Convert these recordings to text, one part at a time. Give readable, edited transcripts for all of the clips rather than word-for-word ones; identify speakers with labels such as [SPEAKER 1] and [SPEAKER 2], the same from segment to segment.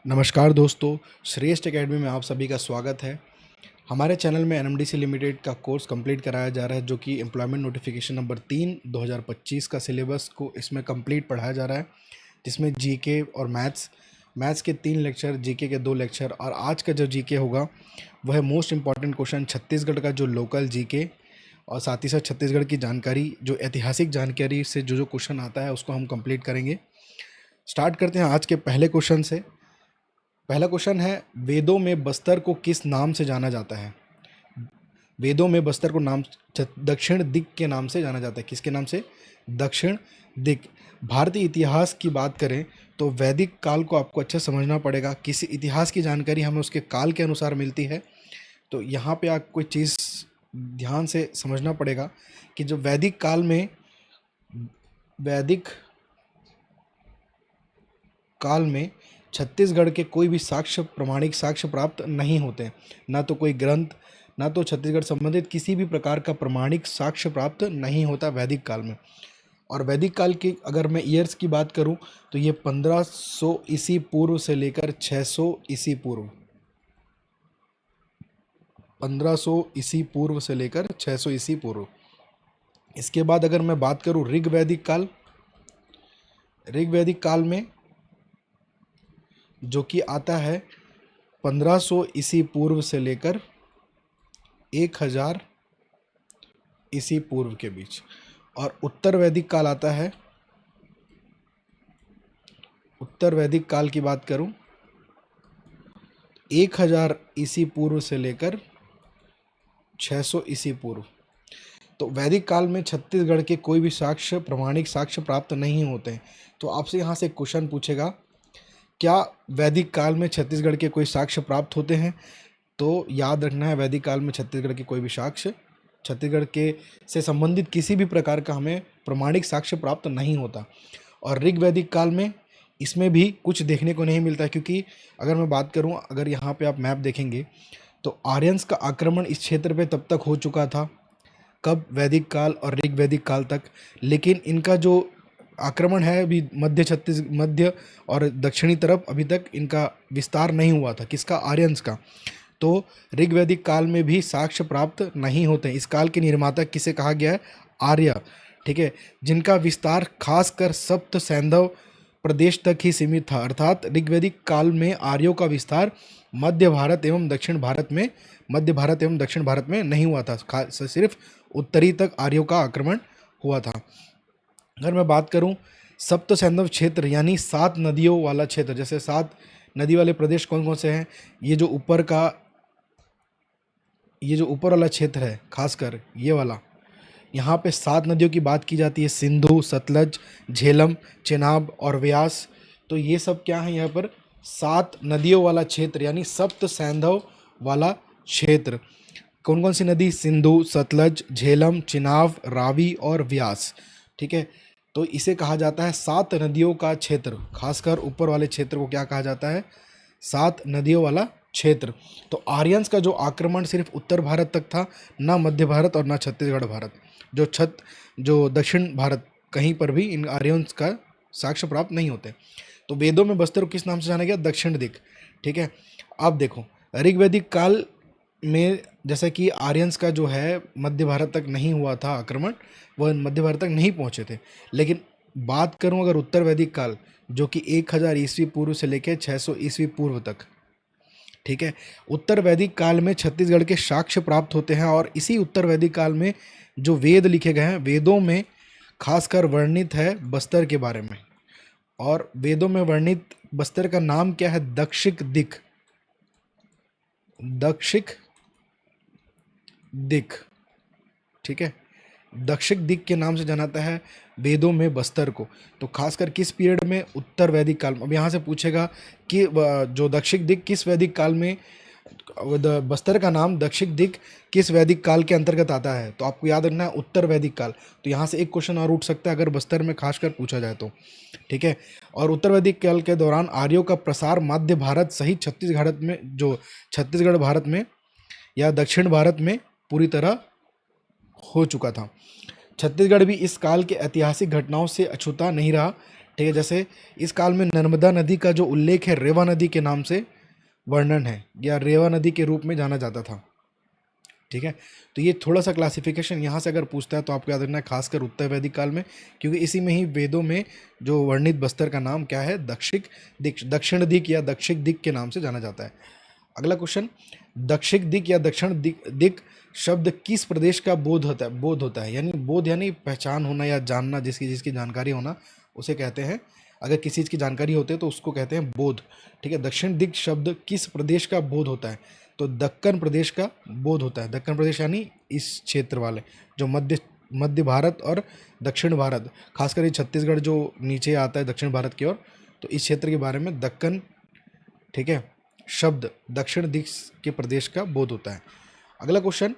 [SPEAKER 1] नमस्कार दोस्तों, श्रेष्ठ एकेडमी में आप सभी का स्वागत है। हमारे चैनल में एनएमडीसी लिमिटेड का कोर्स कंप्लीट कराया जा रहा है, जो कि एम्प्लॉयमेंट नोटिफिकेशन नंबर 3 2025 का सिलेबस को इसमें कंप्लीट पढ़ाया जा रहा है, जिसमें जीके और मैथ्स के 3 लेक्चर, जीके के 2 लेक्चर और आज का जो जीके होगा वह है मोस्ट इंपॉर्टेंट क्वेश्चन छत्तीसगढ़ का जो लोकल जीके और साथ ही साथ छत्तीसगढ़ की जानकारी, जो ऐतिहासिक जानकारी से जो क्वेश्चन आता है उसको हम कंप्लीट करेंगे। स्टार्ट करते हैं आज के पहले क्वेश्चन से। पहला क्वेश्चन है, वेदों में बस्तर को किस नाम से जाना जाता है? वेदों में बस्तर को दक्षिण दिक के नाम से जाना जाता है। किसके नाम से? दक्षिण दिक। भारतीय इतिहास की बात करें तो वैदिक काल को आपको अच्छा समझना पड़ेगा। किसी इतिहास की जानकारी हमें उसके काल के अनुसार मिलती है, तो यहाँ पे आप कोई चीज़ ध्यान से समझना पड़ेगा कि जो वैदिक काल में छत्तीसगढ़ के कोई भी प्रमाणिक साक्ष्य प्राप्त नहीं होते, ना तो कोई ग्रंथ, ना तो छत्तीसगढ़ संबंधित किसी भी प्रकार का प्रमाणिक साक्ष्य प्राप्त नहीं होता वैदिक काल में। और वैदिक काल की अगर मैं ईयर्स की बात करूं तो ये 1500 ईसी पूर्व से लेकर 600 ईसी पूर्व, 1500 ईसी पूर्व से लेकर 600 ईसी पूर्व। इसके बाद अगर मैं बात करूं ऋग्वैदिक काल में जो कि आता है 1500 ईसी पूर्व से लेकर 1000 ईसी पूर्व के बीच। और उत्तर वैदिक काल आता है, उत्तर वैदिक काल की बात करूं 1000 ईसी पूर्व से लेकर 600 ईसी पूर्व। तो वैदिक काल में छत्तीसगढ़ के कोई भी प्रमाणिक साक्ष्य प्राप्त नहीं होते हैं। तो आपसे यहाँ से क्वेश्चन पूछेगा, क्या वैदिक काल में छत्तीसगढ़ के कोई साक्ष्य प्राप्त होते हैं? तो याद रखना है, वैदिक काल में छत्तीसगढ़ के कोई भी छत्तीसगढ़ के से संबंधित किसी भी प्रकार का हमें प्रमाणिक साक्ष्य प्राप्त नहीं होता। और ऋग्वैदिक काल में इसमें भी कुछ देखने को नहीं मिलता, क्योंकि अगर मैं बात करूं, अगर यहाँ पे आप मैप देखेंगे तो आर्यंस का आक्रमण इस क्षेत्र पे तब तक हो चुका था। कब? वैदिक काल और ऋग्वैदिक काल तक। लेकिन इनका जो आक्रमण है अभी मध्य और दक्षिणी तरफ अभी तक इनका विस्तार नहीं हुआ था। किसका? आर्यंस का। तो ऋग्वैदिक काल में भी साक्ष्य प्राप्त नहीं होते। इस काल के निर्माता किसे कहा गया है? आर्य। ठीक है, जिनका विस्तार खासकर सप्त सैंधव प्रदेश तक ही सीमित था। अर्थात ऋग्वैदिक काल में आर्यों का विस्तार मध्य भारत एवं दक्षिण भारत में नहीं हुआ था। सिर्फ उत्तरी तक आर्यों का आक्रमण हुआ था। अगर मैं बात करूं सप्त सैंधव क्षेत्र यानी 7 नदियों वाला क्षेत्र, जैसे 7 नदी वाले प्रदेश कौन कौन से हैं? ये जो ऊपर वाला क्षेत्र है, खासकर ये वाला, यहाँ पे 7 नदियों की बात की जाती है, सिंधु, सतलज, झेलम, चेनाब और व्यास। तो ये सब क्या है? यहाँ पर 7 नदियों वाला क्षेत्र यानी सप्त सैंधव वाला क्षेत्र। कौन कौन सी नदी? सिंधु, सतलज, झेलम, चिनाब, रावी और व्यास। ठीक है, तो इसे कहा जाता है 7 नदियों का क्षेत्र। खासकर ऊपर वाले क्षेत्र को क्या कहा जाता है? 7 नदियों वाला क्षेत्र। तो आर्यंस का जो आक्रमण सिर्फ उत्तर भारत तक था, ना मध्य भारत और ना छत्तीसगढ़ भारत। जो दक्षिण भारत, कहीं पर भी इन आर्यंस का साक्ष्य प्राप्त नहीं होते। तो वेदों में बस्तर को किस नाम से जाना गया? दक्षिण दिक। ठीक है, अब देखो ऋग्वैदिक काल में जैसा कि आर्यंस का जो है मध्य भारत तक नहीं हुआ था आक्रमण, वह मध्य भारत तक नहीं पहुंचे थे। लेकिन बात करूं अगर उत्तर वैदिक काल, जो कि 1000 ईस्वी पूर्व से लेकर 600 ईस्वी पूर्व तक, ठीक है, उत्तर वैदिक काल में छत्तीसगढ़ के साक्ष्य प्राप्त होते हैं। और इसी उत्तर वैदिक काल में जो वेद लिखे गए हैं, वेदों में खासकर वर्णित है बस्तर के बारे में। और वेदों में वर्णित बस्तर का नाम क्या है? दक्षिण दिक। ठीक है, दक्षिण दिक के नाम से जानाता है वेदों में बस्तर को। तो खासकर किस पीरियड में? उत्तर वैदिक काल में। अब यहाँ से पूछेगा कि जो दक्षिण दिक किस वैदिक काल में, बस्तर का नाम दक्षिण दिक किस वैदिक काल के अंतर्गत आता है? तो आपको याद रखना है उत्तर वैदिक काल। तो यहाँ से एक क्वेश्चन और उठ सकता है अगर बस्तर में खासकर पूछा जाए तो। ठीक है, और उत्तर वैदिक काल के दौरान आर्यों का प्रसार मध्य भारत सहित छत्तीसगढ़ भारत में या दक्षिण भारत में पूरी तरह हो चुका था। छत्तीसगढ़ भी इस काल के ऐतिहासिक घटनाओं से अछूता नहीं रहा। ठीक है, जैसे इस काल में नर्मदा नदी का जो उल्लेख है रेवा नदी के नाम से वर्णन है, या रेवा नदी के रूप में जाना जाता था। ठीक है, तो ये थोड़ा सा क्लासिफिकेशन यहाँ से अगर पूछता है तो आपको याद रखना है, खासकर उत्तर वैदिक काल में, क्योंकि इसी में ही वेदों में जो वर्णित बस्तर का नाम क्या है, दक्षिण दिक या दक्षिण दिक के नाम से जाना जाता है। अगला क्वेश्चन, दक्षिण दिक या दक्षिण दिक शब्द किस प्रदेश का बोध होता है, यानी बोध यानी पहचान होना या जानना, जिसकी जानकारी होना उसे कहते हैं, अगर किसी चीज़ की जानकारी होती है तो उसको कहते हैं बोध। ठीक है, दक्षिण दिक शब्द किस प्रदेश का बोध होता है, तो दक्कन प्रदेश का बोध होता है। दक्कन प्रदेश यानी इस क्षेत्र वाले जो मध्य भारत और दक्षिण भारत, खासकर ये छत्तीसगढ़ जो नीचे आता है दक्षिण भारत की ओर, तो इस क्षेत्र के बारे में दक्कन, ठीक है, शब्द दक्षिण दिक के प्रदेश का बोध होता है। अगला क्वेश्चन,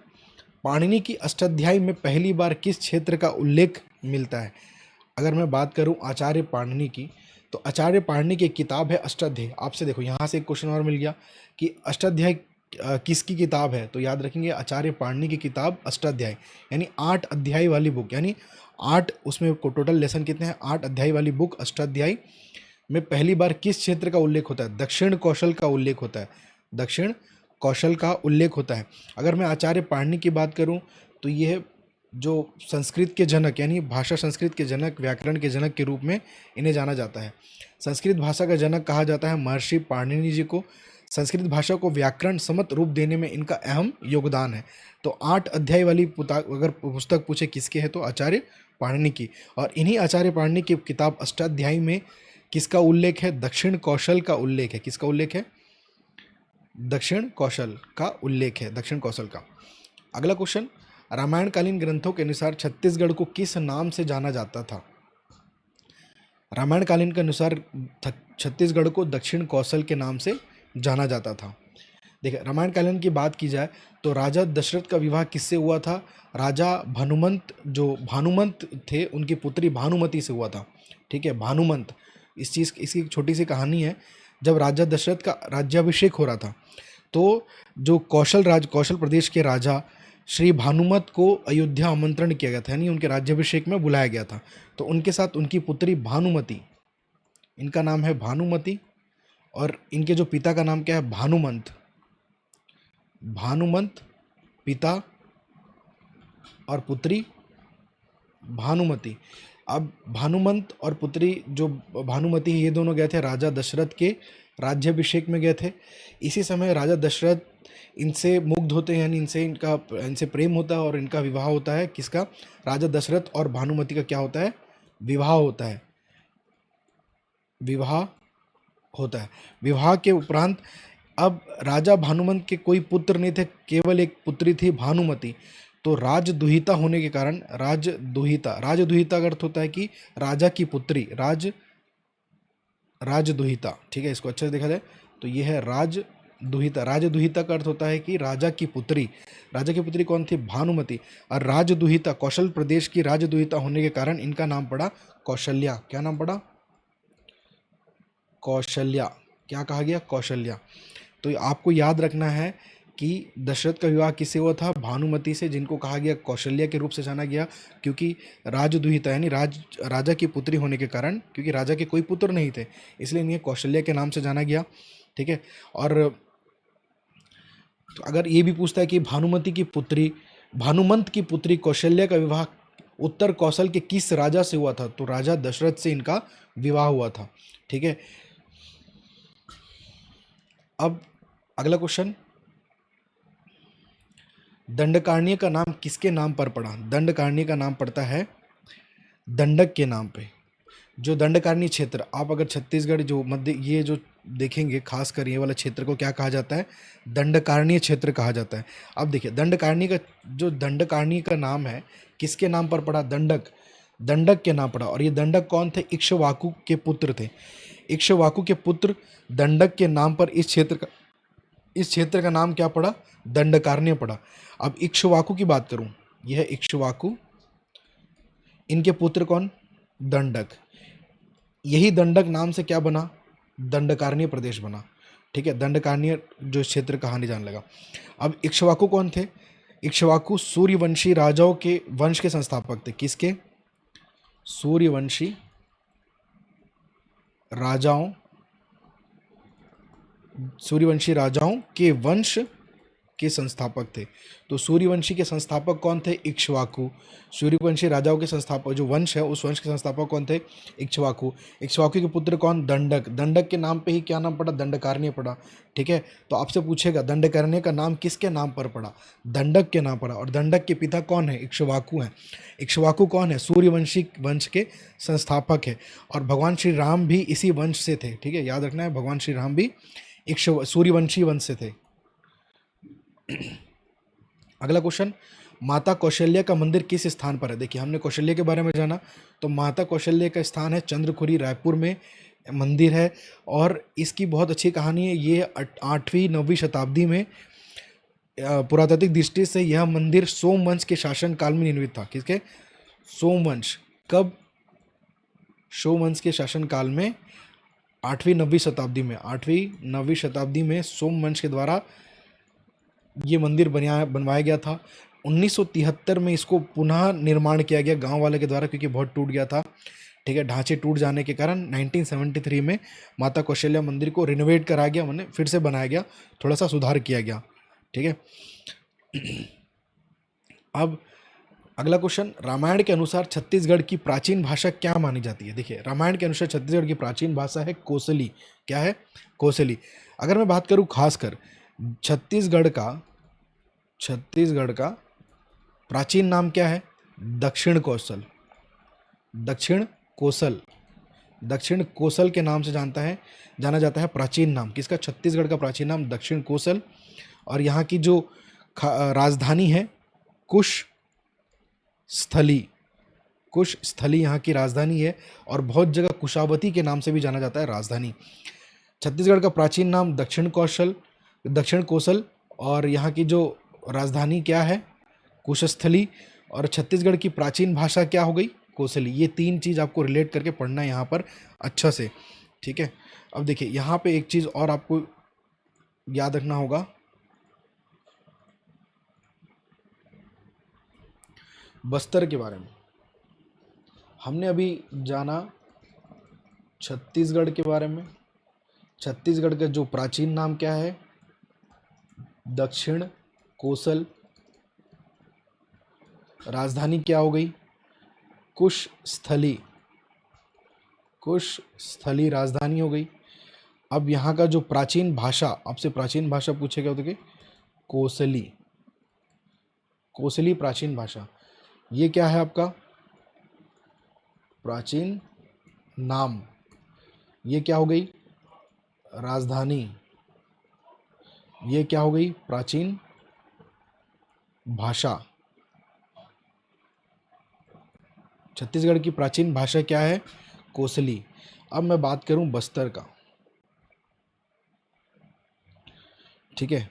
[SPEAKER 1] पाणिनि की अष्टाध्यायी में पहली बार किस क्षेत्र का उल्लेख मिलता है। अगर मैं बात करूं आचार्य पाणिनि की, तो आचार्य पाणिनि की किताब है अष्टाध्यायी। आपसे देखो यहाँ से एक क्वेश्चन और मिल गया कि अष्टाध्यायी किसकी किताब है, तो याद रखेंगे आचार्य पाणिनि की किताब अष्टाध्यायी, यानी 8 अध्याय वाली बुक, यानी 8, उसमें टोटल लेसन कितने हैं, 8 अध्याय वाली बुक अष्टाध्यायी में पहली बार किस क्षेत्र का उल्लेख होता है, दक्षिण कौशल का उल्लेख होता है, दक्षिण कौशल का उल्लेख होता है। अगर मैं आचार्य पाणिनि की बात करूं तो यह जो संस्कृत के जनक, यानी भाषा संस्कृत के जनक, व्याकरण के जनक के रूप में इन्हें जाना जाता है। संस्कृत भाषा का जनक कहा जाता है महर्षि पाणिनि जी को। संस्कृत भाषा को व्याकरण सम्मत रूप देने में इनका अहम योगदान है। तो 8 अध्याय वाली अगर पुस्तक पूछे किसके है, तो आचार्य पाणिनि की। और इन्हीं आचार्य पाणिनि की किताब अष्टाध्यायी में किसका उल्लेख है, दक्षिण कौशल का उल्लेख है। किसका उल्लेख है, दक्षिण कौशल का उल्लेख है, दक्षिण कौशल का। अगला क्वेश्चन, रामायणकालीन ग्रंथों के अनुसार छत्तीसगढ़ को किस नाम से जाना जाता था। रामायणकालीन के अनुसार छत्तीसगढ़ को दक्षिण कौशल के नाम से जाना जाता था। देखिए, रामायणकालीन की बात की जाए तो राजा दशरथ का विवाह किससे हुआ था, राजा भानुमंत, जो भानुमंत थे उनकी पुत्री भानुमति से हुआ था। ठीक है, भानुमंत, इसकी एक छोटी सी कहानी है। जब राजा दशरथ का राज्याभिषेक हो रहा था तो जो कौशल प्रदेश के राजा श्री भानुमत को अयोध्या आमंत्रण किया गया था, यानी उनके राज्याभिषेक में बुलाया गया था। तो उनके साथ उनकी पुत्री भानुमति, इनका नाम है भानुमति, और इनके जो पिता का नाम क्या है, भानुमंत। भानुमंत पिता और पुत्री भानुमति। अब भानुमंत और पुत्री जो भानुमति, ये दोनों गए थे राजा दशरथ के राज्याभिषेक में गए थे। इसी समय राजा दशरथ इनसे मुग्ध होते हैं, यानी इनसे प्रेम होता है और इनका विवाह होता है। किसका, राजा दशरथ और भानुमति का क्या होता है, विवाह होता है। विवाह होता है। विवाह के उपरांत अब राजा भानुमंत के कोई पुत्र नहीं थे, केवल एक पुत्री थी भानुमति। तो राजदुहिता होने के कारण, राजदुहिता का अर्थ होता है कि राजा की पुत्री, राजदुहिता। ठीक है, इसको अच्छे से देखा जाए तो यह है राजदुहिता। राजदुहिता का अर्थ होता है कि राजा की पुत्री कौन थी, भानुमति। और राजदुहिता, कौशल प्रदेश की राजदुहिता होने के कारण इनका नाम पड़ा कौशल्या। क्या नाम पड़ा, कौशल्या। क्या कहा गया, कौशल्या। तो आपको याद रखना है कि दशरथ का विवाह किससे हुआ था, भानुमति से, जिनको कहा गया कौशल्या के रूप से जाना गया, क्योंकि राजदुहिता यानी राजा की पुत्री होने के कारण, क्योंकि राजा के कोई पुत्र नहीं थे, इसलिए इन्हें कौशल्या के नाम से जाना गया। ठीक है, और तो अगर ये भी पूछता है कि भानुमंत की पुत्री कौशल्या का विवाह उत्तर कौशल के किस राजा से हुआ था, तो राजा दशरथ से इनका विवाह हुआ था। ठीक है, अब अगला क्वेश्चन, दंडकारण्य का नाम किसके नाम पर पड़ा। दंडकारण्य का नाम पड़ता है दंडक के नाम पे। जो दंडकारण्य क्षेत्र, आप अगर छत्तीसगढ़ जो ये जो देखेंगे, खासकर ये वाला क्षेत्र को क्या कहा जाता है, दंडकारण्य क्षेत्र कहा जाता है। अब देखिए, दंडकारण्य का नाम है किसके नाम पर पड़ा, दंडक के नाम पड़ा। और ये दंडक कौन थे, इक्ष्वाकु के पुत्र थे। इक्ष्वाकु के पुत्र दंडक के नाम पर इस क्षेत्र का नाम क्या पड़ा, दंडकारण्य पड़ा। अब इक्ष्वाकु की बात करूं, यह इक्ष्वाकु, इनके पुत्र कौन, दंडक। यही दंडक नाम से क्या बना, दंडकारण्य प्रदेश बना। ठीक है, दंडकारण्य जो क्षेत्र कहानी जान लगा। अब इक्ष्वाकु कौन थे, इक्ष्वाकु सूर्यवंशी राजाओं के वंश के संस्थापक थे। किसके, सूर्यवंशी राजाओं, सूर्यवंशी राजाओं के वंश के संस्थापक थे। तो सूर्यवंशी के संस्थापक कौन थे? इक्ष्वाकु। सूर्यवंशी राजाओं के संस्थापक जो वंश है उस वंश के संस्थापक कौन थे? इक्ष्वाकु। इक्ष्वाकु के पुत्र कौन? दंडक। दंडक के नाम पे ही क्या नाम पड़ा? दंडकारण्य पड़ा। ठीक है, तो आपसे पूछेगा दंडकारण्य का नाम किसके नाम पर पड़ा? दंडक के नाम पड़ा। और दंडक के पिता कौन है? इक्ष्वाकु हैं। इक्ष्वाकु कौन है? सूर्यवंशी वंश के संस्थापक है। और भगवान श्री राम भी इसी वंश से थे। ठीक है, याद रखना है, भगवान श्री राम भी सूर्यवंशी वंश से थे। अगला क्वेश्चन, माता कौशल्या का मंदिर किस स्थान पर है? देखिए, हमने कौशल्या के बारे में जाना, तो माता कौशल्या का स्थान है चंद्रखुरी, रायपुर में मंदिर है। और इसकी बहुत अच्छी कहानी है। ये 8वीं 9वीं शताब्दी में पुरातात्विक दृष्टि से यह मंदिर सोमवंश के शासन काल में निर्मित था। किसके? सोमवंश। कब? सोमवंश के शासन काल में 8वीं 9वीं शताब्दी में। 8वीं 9वीं शताब्दी में सोमवंश के द्वारा ये मंदिर बनवाया गया था। 1973 में इसको पुनः निर्माण किया गया गांव वाले के द्वारा, क्योंकि बहुत टूट गया था। ठीक है, ढांचे टूट जाने के कारण 1973 में माता कौशल्या मंदिर को रिनोवेट करा गया, मैंने फिर से बनाया गया, थोड़ा सा सुधार किया गया। ठीक है, अब अगला क्वेश्चन, रामायण के अनुसार छत्तीसगढ़ की प्राचीन भाषा क्या मानी जाती है? देखिए, रामायण के अनुसार छत्तीसगढ़ की प्राचीन भाषा है कोसली। क्या है? कोसली। अगर मैं बात करूं खासकर छत्तीसगढ़ का प्राचीन नाम क्या है? दक्षिण कोसल। दक्षिण कोसल। दक्षिण कोसल के नाम से जाना जाता है प्राचीन नाम। किसका? छत्तीसगढ़ का प्राचीन नाम दक्षिण कोसल। और यहाँ की जो राजधानी है कुश स्थली। कुश स्थली यहाँ की राजधानी है। और बहुत जगह कुशावती के नाम से भी जाना जाता है राजधानी। छत्तीसगढ़ का प्राचीन नाम दक्षिण कोसल। और यहाँ की जो राजधानी क्या है? कुशस्थली। और छत्तीसगढ़ की प्राचीन भाषा क्या हो गई? कोसली। ये 3 चीज़ आपको रिलेट करके पढ़ना है यहाँ पर अच्छा से। ठीक है, अब देखिए यहाँ पे एक चीज़ और आपको याद रखना होगा। बस्तर के बारे में हमने अभी जाना, छत्तीसगढ़ के बारे में। छत्तीसगढ़ का जो प्राचीन नाम क्या है? दक्षिण कोसल। राजधानी क्या हो गई? कुशस्थली। कुशस्थली राजधानी हो गई। अब यहाँ का जो प्राचीन भाषा, आपसे प्राचीन भाषा पूछेगा तो क्या? कोसली। कोसली प्राचीन भाषा। ये क्या है आपका? प्राचीन नाम। ये क्या हो गई? राजधानी। ये क्या हो गई? प्राचीन भाषा। छत्तीसगढ़ की प्राचीन भाषा क्या है? कोसली। अब मैं बात करूं बस्तर का। ठीक है,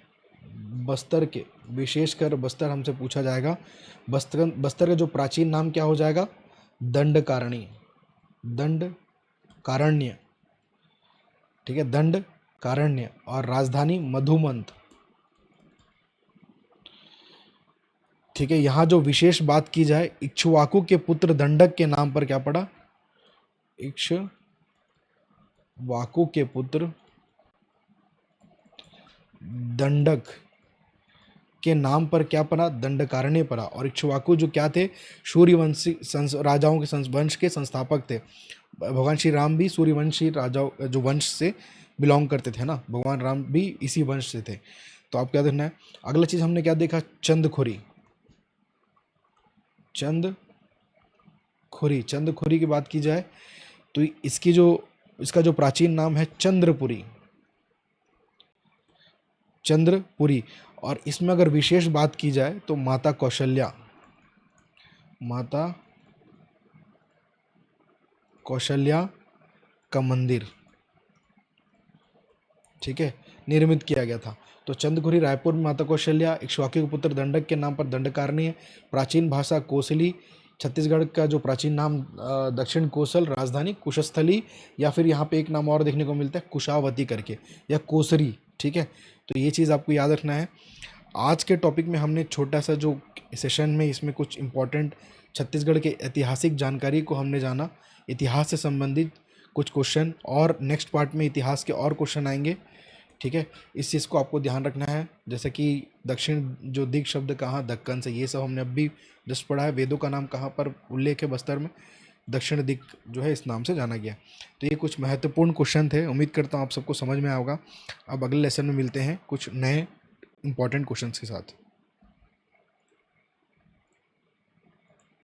[SPEAKER 1] बस्तर के, विशेषकर बस्तर हमसे पूछा जाएगा। बस्तर का जो प्राचीन नाम क्या हो जाएगा? दंडकारण्य। दंडकारण्य। ठीक है, दंडकारण्य। और राजधानी मधुमंत। ठीक है, यहाँ जो विशेष बात की जाए, इक्ष्वाकु के पुत्र दंडक के नाम पर क्या पड़ा? इक्ष्वाकु के पुत्र दंडक के नाम पर क्या पड़ा? दंडकारण्य पड़ा। और इक्ष्वाकु जो क्या थे? सूर्यवंशी राजाओं के वंश के संस्थापक थे। भगवान श्री राम भी सूर्यवंशी राजाओं जो वंश से बिलोंग करते थे ना, भगवान राम भी इसी वंश से थे। तो आप क्या देखना है। अगला चीज हमने क्या देखा? चंदखुरी। चंदखुरी की बात की जाए तो इसका जो प्राचीन नाम है चंद्रपुरी। और इसमें अगर विशेष बात की जाए तो माता कौशल्या का मंदिर, ठीक है, निर्मित किया गया था। तो चंद्रखुरी रायपुर में माता कौशल्या, इक्ष्वाकु के पुत्र दंडक के नाम पर दंडकारण्य, प्राचीन भाषा कोसली, छत्तीसगढ़ का जो प्राचीन नाम दक्षिण कोसल, राजधानी कुशस्थली, या फिर यहाँ पे एक नाम और देखने को मिलता है कुशावती करके, या कोसरी। ठीक है, तो ये चीज़ आपको याद रखना है। आज के टॉपिक में हमने छोटा सा जो सेशन में इसमें कुछ इम्पोर्टेंट छत्तीसगढ़ के ऐतिहासिक जानकारी को हमने जाना, इतिहास से संबंधित कुछ क्वेश्चन, और नेक्स्ट पार्ट में इतिहास के और क्वेश्चन आएंगे। ठीक है, इस चीज़ को आपको ध्यान रखना है। जैसे कि दक्षिण जो दिग शब्द कहाँ, दक्कन से, ये सब हमने अभी जस्ट पढ़ा है। वेदों का नाम कहाँ पर उल्लेख है बस्तर में, दक्षिण दिग जो है इस नाम से जाना गया। तो ये कुछ महत्वपूर्ण क्वेश्चन थे, उम्मीद करता हूँ आप सबको समझ में आएगा। अब अगले लेसन में मिलते हैं कुछ नए इंपॉर्टेंट क्वेश्चंस के साथ।